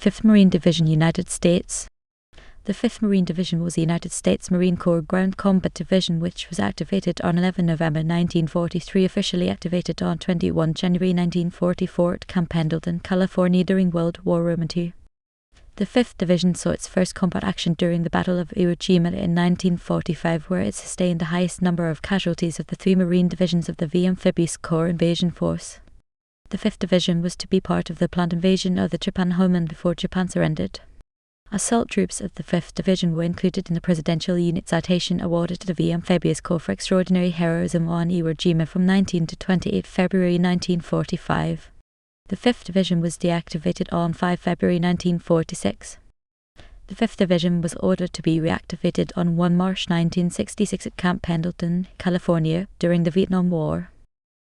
5th Marine Division, United States. The 5th Marine Division was the United States Marine Corps Ground Combat Division, which was activated on 11 November 1943, officially activated on 21 January 1944 at Camp Pendleton, California during World War II. The 5th Division saw its first combat action during the Battle of Iwo Jima in 1945, where it sustained the highest number of casualties of the three Marine divisions of the V Amphibious Corps invasion force. The 5th Division was to be part of the planned invasion of the Japan homeland before Japan surrendered. Assault troops of the 5th Division were included in the Presidential Unit Citation awarded to the V Amphibious Corps for extraordinary heroism on Iwo Jima from 19 to 28 February 1945. The 5th Division was deactivated on 5 February 1946. The 5th Division was ordered to be reactivated on 1 March 1966 at Camp Pendleton, California, during the Vietnam War.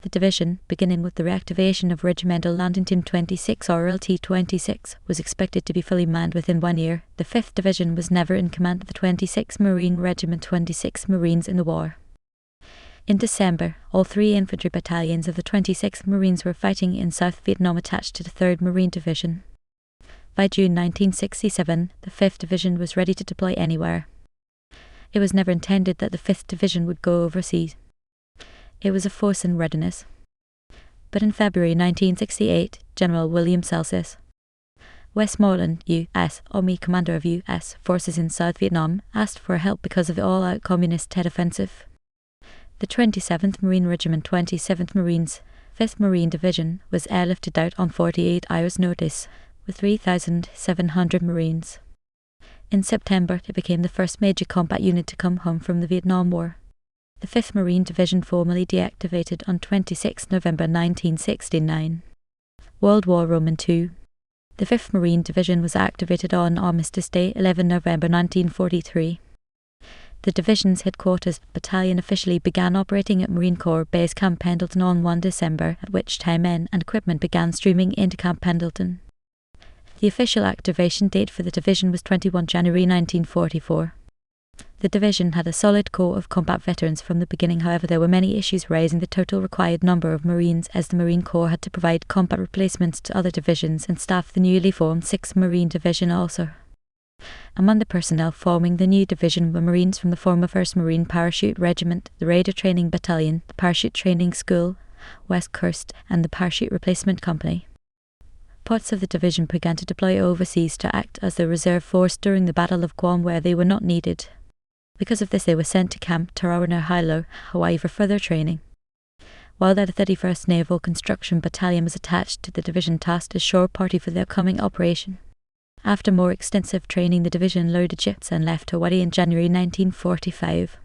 The division, beginning with the reactivation of Regimental Landing Team 26 or LT-26, was expected to be fully manned within 1 year. The 5th Division was never in command of the 26th Marine Regiment, 26 Marines in the war. In December, all three infantry battalions of the 26th Marines were fighting in South Vietnam attached to the 3rd Marine Division. By June 1967, the 5th Division was ready to deploy anywhere. It was never intended that the 5th Division would go overseas. It was a force in readiness. But in February 1968, General William Celsus, Westmoreland, U.S. Army commander of U.S. forces in South Vietnam, asked for help because of the all-out Communist Tet Offensive. The 27th Marine Regiment, 27th Marines, 5th Marine Division was airlifted out on 48 hours' notice, with 3,700 Marines. In September, it became the first major combat unit to come home from the Vietnam War. The 5th Marine Division formally deactivated on 26 November 1969. World War II. The 5th Marine Division was activated on Armistice Day, 11 November 1943. The division's headquarters battalion officially began operating at Marine Corps Base Camp Pendleton on 1 December, at which time men and equipment began streaming into Camp Pendleton. The official activation date for the division was 21 January 1944. The division had a solid core of combat veterans from the beginning. However, there were many issues raising the total required number of Marines, as the Marine Corps had to provide combat replacements to other divisions and staff the newly formed 6th Marine Division also. Among the personnel forming the new division were Marines from the former 1st Marine Parachute Regiment, the Raider Training Battalion, the Parachute Training School, West Coast, and the Parachute Replacement Company. Parts of the division began to deploy overseas to act as the reserve force during the Battle of Guam, where they were not needed. Because of this, they were sent to Camp Tarawana, Hawaii for further training. While the 31st Naval Construction Battalion was attached to the division tasked as shore party for the upcoming operation. After more extensive training, the division loaded ships and left Hawaii in January 1945.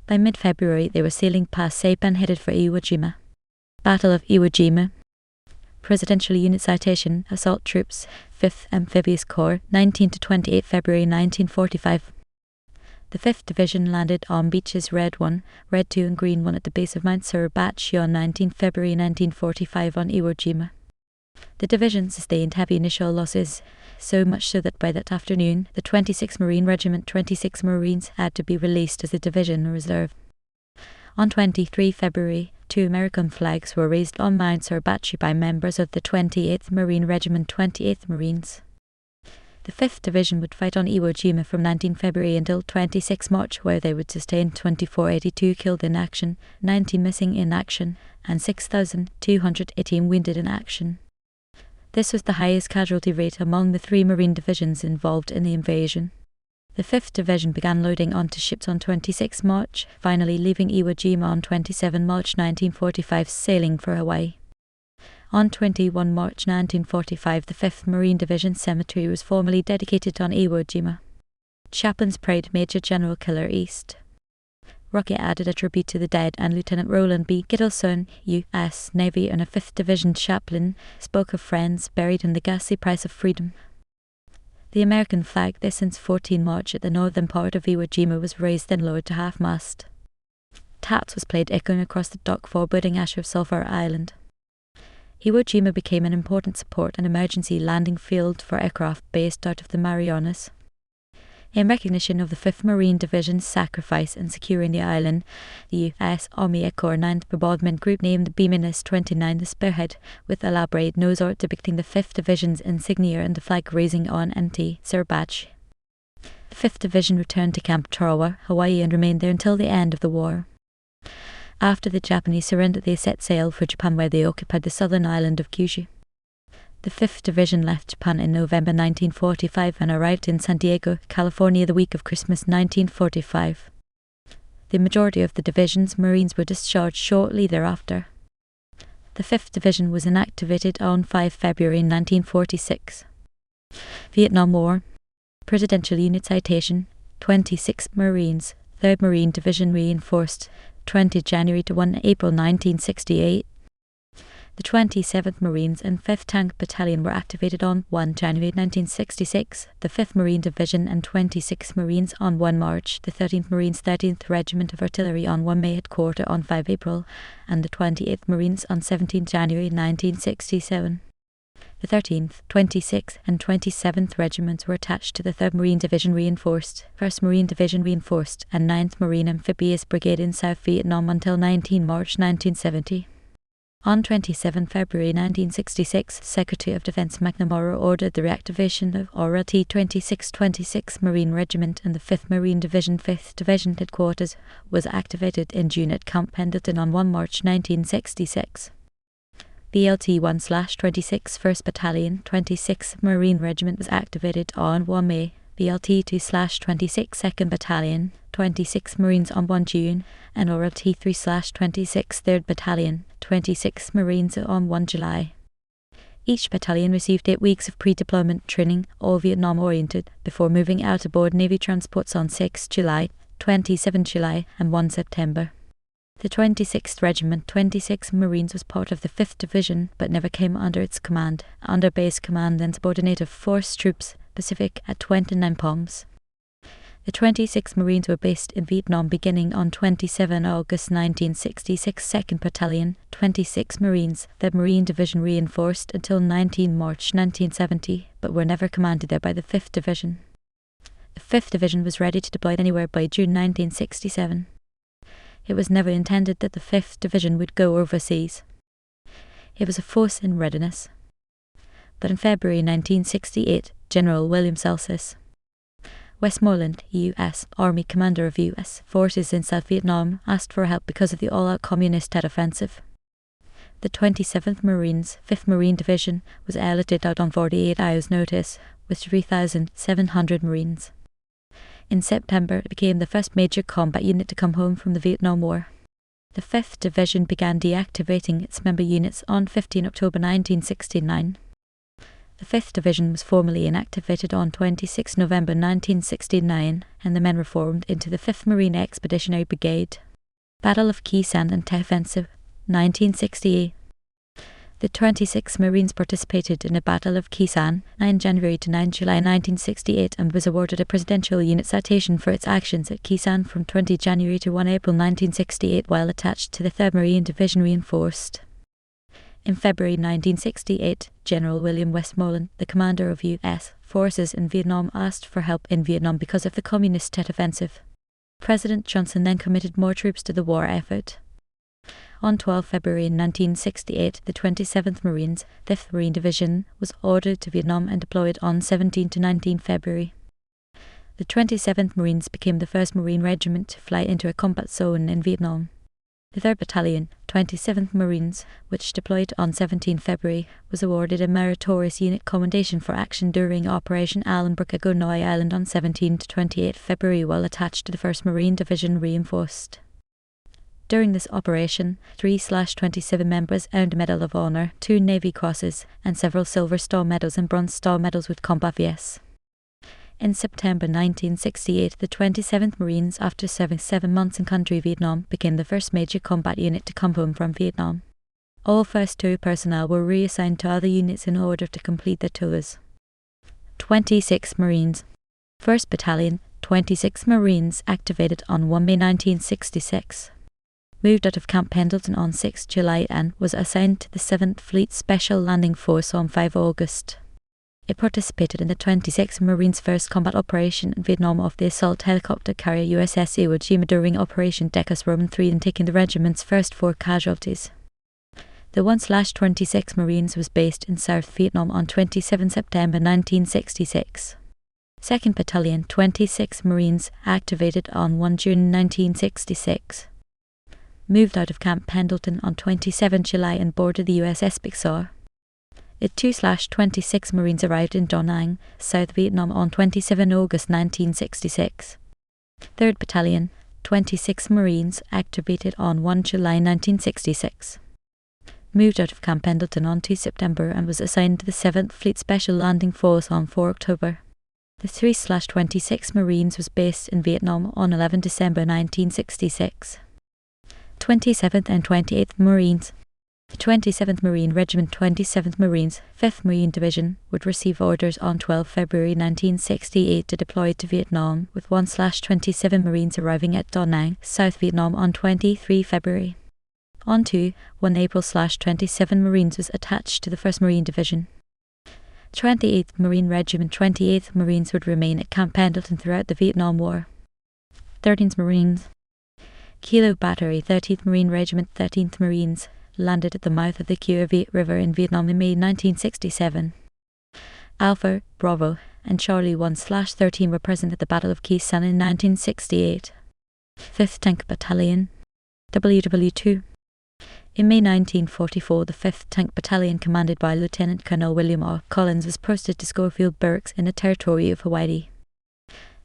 By mid-February, they were sailing past Saipan headed for Iwo Jima. Battle of Iwo Jima. Presidential Unit Citation, Assault Troops, 5th Amphibious Corps, 19 to 28 February 1945. The 5th Division landed on beaches Red 1, Red 2 and Green 1 at the base of Mount Suribachi on 19 February 1945 on Iwo Jima. The division sustained heavy initial losses, so much so that by that afternoon, the 26th Marine Regiment, 26 Marines, had to be released as the division reserve. On 23 February, 2 American flags were raised on Mount Suribachi by members of the 28th Marine Regiment, 28th Marines. The 5th Division would fight on Iwo Jima from 19 February until 26 March, where they would sustain 2,482 killed in action, 90 missing in action, and 6,218 wounded in action. This was the highest casualty rate among the three Marine divisions involved in the invasion. The 5th Division began loading onto ships on 26 March, finally leaving Iwo Jima on 27 March 1945, sailing for Hawaii. On 21 March 1945, the 5th Marine Division Cemetery was formally dedicated on Iwo Jima. Chaplain's Pride, Major General Killer East. Rocket added a tribute to the dead, and Lieutenant Roland B. Gittleson, U.S. Navy and a 5th Division chaplain, spoke of friends buried in the ghastly price of freedom. The American flag, this since 14 March at the northern part of Iwo Jima, was raised and lowered to half-mast. Taps was played echoing across the dock foreboding ash of Sulphur Island. Iwo Jima became an important support and emergency landing field for aircraft based out of the Marianas. In recognition of the 5th Marine Division's sacrifice in securing the island, the U.S. Army Corps 9th Bombardment Group named the B-29 the spearhead, with elaborate nose art depicting the 5th Division's insignia and the flag raising on NT Sir badge. The 5th Division returned to Camp Tarawa, Hawaii, and remained there until the end of the war. After the Japanese surrendered, they set sail for Japan, where they occupied the southern island of Kyushu. The 5th Division left Japan in November 1945 and arrived in San Diego, California the week of Christmas 1945. The majority of the division's Marines were discharged shortly thereafter. The 5th Division was inactivated on 5 February 1946. Vietnam War. Presidential Unit Citation. 26 Marines. 3rd Marine Division reinforced. 20 January to 1 April 1968. The 27th Marines and 5th Tank Battalion were activated on 1 January 1966, the 5th Marine Division and 26 Marines on 1 March, the 13th Marines 13th Regiment of Artillery on 1 May headquarter on 5 April, and the 28th Marines on 17 January 1967. The 13th, 26th and 27th Regiments were attached to the 3rd Marine Division reinforced, 1st Marine Division reinforced, and 9th Marine Amphibious Brigade in South Vietnam until 19 March 1970. On 27 February 1966, Secretary of Defense McNamara ordered the reactivation of RLT 2626 Marine Regiment, and the 5th Marine Division 5th Division headquarters was activated in June at Camp Pendleton on 1 March 1966. BLT 1/26 1st Battalion 26th Marine Regiment was activated on 1 May, BLT 2/26 2nd Battalion 26 Marines on 1 June, and RLT 3/26 3rd Battalion 26 Marines on 1 July. Each battalion received 8 weeks of pre-deployment training, all Vietnam oriented, before moving out aboard Navy transports on 6 July, 27 July and 1 September. The 26th Regiment 26 Marines was part of the 5th Division but never came under its command, under base command and subordinated Force Troops Pacific at 29 Palms. The 26 Marines were based in Vietnam beginning on 27 August 1966 2nd Battalion, 26 Marines, the Marine Division reinforced until 19 March 1970, but were never commanded there by the 5th Division. The 5th Division was ready to deploy anywhere by June 1967. It was never intended that the 5th Division would go overseas. It was a force in readiness. But in February 1968, General William Celsus, Westmoreland, U.S. Army commander of U.S. forces in South Vietnam, asked for help because of the all-out Communist Tet Offensive. The 27th Marines, 5th Marine Division, was airlifted out on 48 hours' notice, with 3,700 Marines. In September, it became the first major combat unit to come home from the Vietnam War. The 5th Division began deactivating its member units on 15 October 1969. The 5th Division was formally inactivated on 26 November 1969, and the men were formed into the 5th Marine Expeditionary Brigade. Battle of Khe Sanh and Tet Offensive, 1968. The 26 Marines participated in the Battle of Khe Sanh, 9 January to 9 July 1968, and was awarded a Presidential Unit Citation for its actions at Khe Sanh from 20 January to 1 April 1968 while attached to the 3rd Marine Division reinforced. In February 1968, General William Westmoreland, the commander of U.S. forces in Vietnam, asked for help in Vietnam because of the Communist Tet Offensive. President Johnson then committed more troops to the war effort. On 12 February 1968, the 27th Marines, 5th Marine Division, was ordered to Vietnam and deployed on 17 to 19 February. The 27th Marines became the first Marine Regiment to fly into a combat zone in Vietnam. The 3rd Battalion, 27th Marines, which deployed on 17 February, was awarded a meritorious unit commendation for action during Operation Allenbrook at Goonoi Island on 17 to 28 February while attached to the 1st Marine Division reinforced. During this operation, 3/27 members earned a Medal of Honor, 2 Navy Crosses, and several Silver Star Medals and Bronze Star Medals with Combat VS. In September 1968, the 27th Marines, after serving 7 months in country Vietnam, became the first major combat unit to come home from Vietnam. All first tour personnel were reassigned to other units in order to complete their tours. 26 Marines. 1st Battalion, 26 Marines, activated on 1 May 1966. Moved out of Camp Pendleton on 6 July and was assigned to the 7th Fleet Special Landing Force on 5 August. It participated in the 26th Marines' first combat operation in Vietnam off the assault helicopter carrier USS Iwo Jima during Operation Decus Roman III and taking the regiment's first 4 casualties. The 1/26 Marines was based in South Vietnam on 27 September 1966. 2nd Battalion, 26 Marines, activated on 1 June 1966. Moved out of Camp Pendleton on 27 July and boarded the USS Bixar. The 2/26 Marines arrived in Da Nang, South Vietnam on 27 August 1966. 3rd Battalion, 26 Marines, activated on 1 July 1966. Moved out of Camp Pendleton on 2 September and was assigned to the 7th Fleet Special Landing Force on 4 October. The 3/26 Marines was based in Vietnam on 11 December 1966. 27th and 28th Marines. The 27th Marine Regiment 27th Marines, 5th Marine Division, would receive orders on 12 February 1968 to deploy to Vietnam, with 1/27 Marines arriving at Da Nang, South Vietnam on 23 February. On 1 April/27 Marines was attached to the 1st Marine Division. 28th Marine Regiment 28th Marines would remain at Camp Pendleton throughout the Vietnam War. 13th Marines. Kilo Battery 13th Marine Regiment 13th Marines landed at the mouth of the Cua Viet River in Vietnam in May 1967. Alpha, Bravo, and Charlie 1/13 were present at the Battle of Khe Sanh in 1968. 5th Tank Battalion, WW2. In May 1944, the 5th Tank Battalion, commanded by Lieutenant Colonel William R. Collins, was posted to Schofield Barracks in the territory of Hawaii.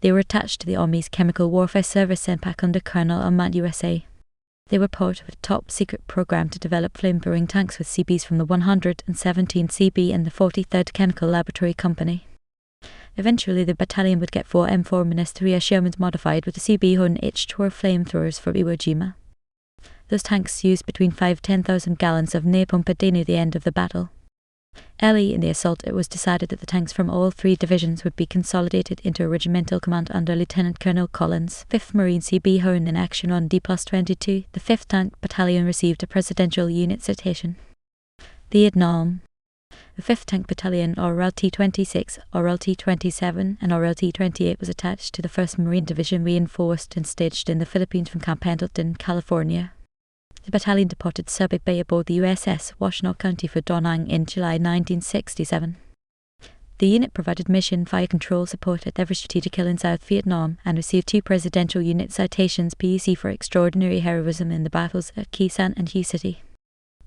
They were attached to the Army's Chemical Warfare Service sent back under Colonel Ahmad USA. They were part of a top-secret program to develop flame-throwing tanks with CBs from the 117th CB and the 43rd Chemical Laboratory Company. Eventually, the battalion would get 4 M4-3 Shermans modified with the CB Hun H-2 flamethrowers for Iwo Jima. Those tanks used between 5,000–10,000 gallons of napalm per day near the end of the battle. Early in the assault, it was decided that the tanks from all 3 divisions would be consolidated into a regimental command under Lieutenant Colonel Collins. 5th Marine CB Hun in action on D+22, the 5th Tank Battalion received a Presidential Unit Citation. Vietnam. The 5th Tank Battalion, RLT-26, RLT-27 and RLT-28 was attached to the 1st Marine Division, reinforced and staged in the Philippines from Camp Pendleton, California. The battalion departed Subic Bay aboard the USS Washtenaw County for Da Nang in July 1967. The unit provided mission fire control support at every strategic hill in South Vietnam and received 2 Presidential Unit Citations PUC for extraordinary heroism in the battles at Khe Sanh and Hue City.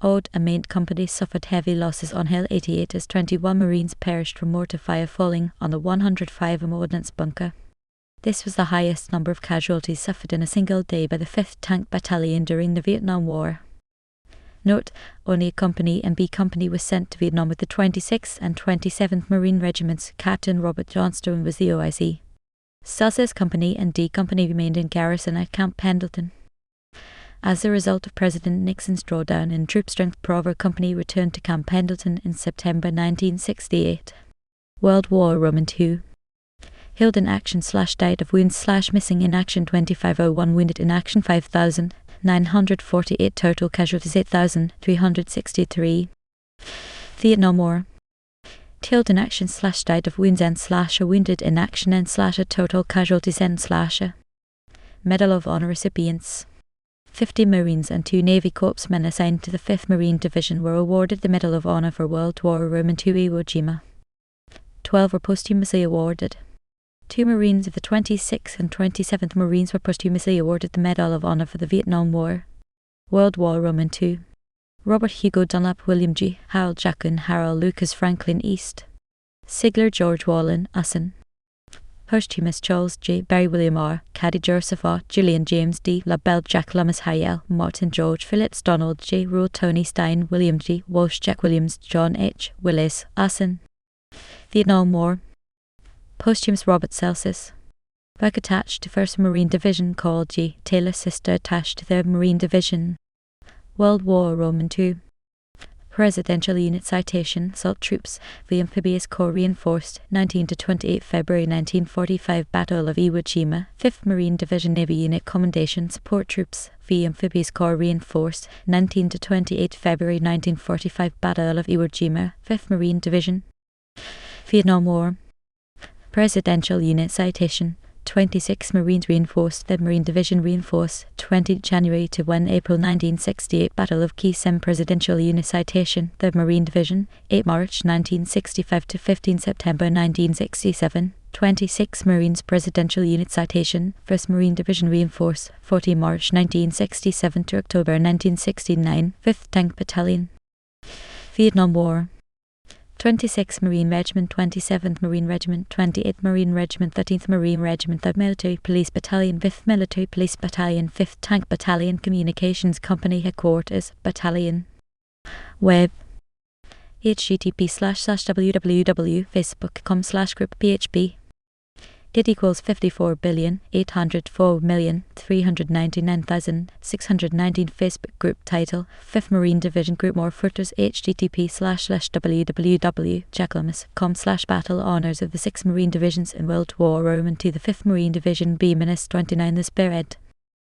Odd and Main Company suffered heavy losses on Hill 88 as 21 Marines perished from mortar fire falling on the 105 Ordnance Bunker. This was the highest number of casualties suffered in a single day by the 5th Tank Battalion during the Vietnam War. Note, only a company and B Company was sent to Vietnam with the 26th and 27th Marine Regiments. Captain Robert Johnstone was the OIC. Sussex Company and D Company remained in garrison at Camp Pendleton. As a result of President Nixon's drawdown in troop strength, Bravo Company returned to Camp Pendleton in September 1968. World War II. Killed in action / died of wounds / missing in action 2501, wounded in action 5,948, total casualties 8,363. Vietnam War. Killed in action / died of wounds and / wounded in action and / total casualties and / Medal of Honor recipients. 50 Marines and 2 Navy corpsmen assigned to the 5th Marine Division were awarded the Medal of Honor for World War II Iwo Jima. 12 were posthumously awarded. 2 Marines of the 26th and 27th Marines were posthumously awarded the Medal of Honor for the Vietnam War. World War II. Robert Hugo Dunlap, William G. Harold Jacquin, Harold Lucas Franklin East. Sigler George Wallen, Usson. Posthumous Charles J. Barry William R. Caddy Joseph R. Julian James D. LaBelle Jack Lummis Hayel, Martin George Phillips Donald J. Rule Tony Stein, William G. Walsh Jack Williams, John H. Willis, Usson. Vietnam War. Posthumous Robert Celsus. Work attached to 1st Marine Division, called G. Taylor sister attached to 3rd Marine Division. World War II. Presidential Unit Citation, Assault Troops, V Amphibious Corps reinforced, 19 to 28 February 1945, Battle of Iwo Jima, 5th Marine Division Navy Unit Commendation, Support Troops, V Amphibious Corps reinforced, 19 to 28 February 1945, Battle of Iwo Jima, 5th Marine Division. Vietnam War. Presidential Unit Citation. 26 Marines reinforced. 3rd Marine Division reinforced. 20 January to 1 April 1968 Battle of Key Sim. Presidential Unit Citation. 3rd Marine Division. 8 March 1965 to 15 September 1967. 26 Marines. Presidential Unit Citation. 1st Marine Division reinforced. 14 March 1967 to October 1969. 5th Tank Battalion. Vietnam War. 26th Marine Regiment, 27th Marine Regiment, 28th Marine Regiment, 13th Marine Regiment, 3rd Military Police Battalion, 5th Military Police Battalion, 5th Tank Battalion, Communications Company Headquarters, Battalion. Web. http://www.facebook.com/group.php. It equals 54,804,399,619. Facebook group title 5th Marine Division Group More Footers. http://www.jackalmus.com/battle honours of the 6 Marine Divisions in World War Roman to the 5th Marine Division B-29 The Spirit.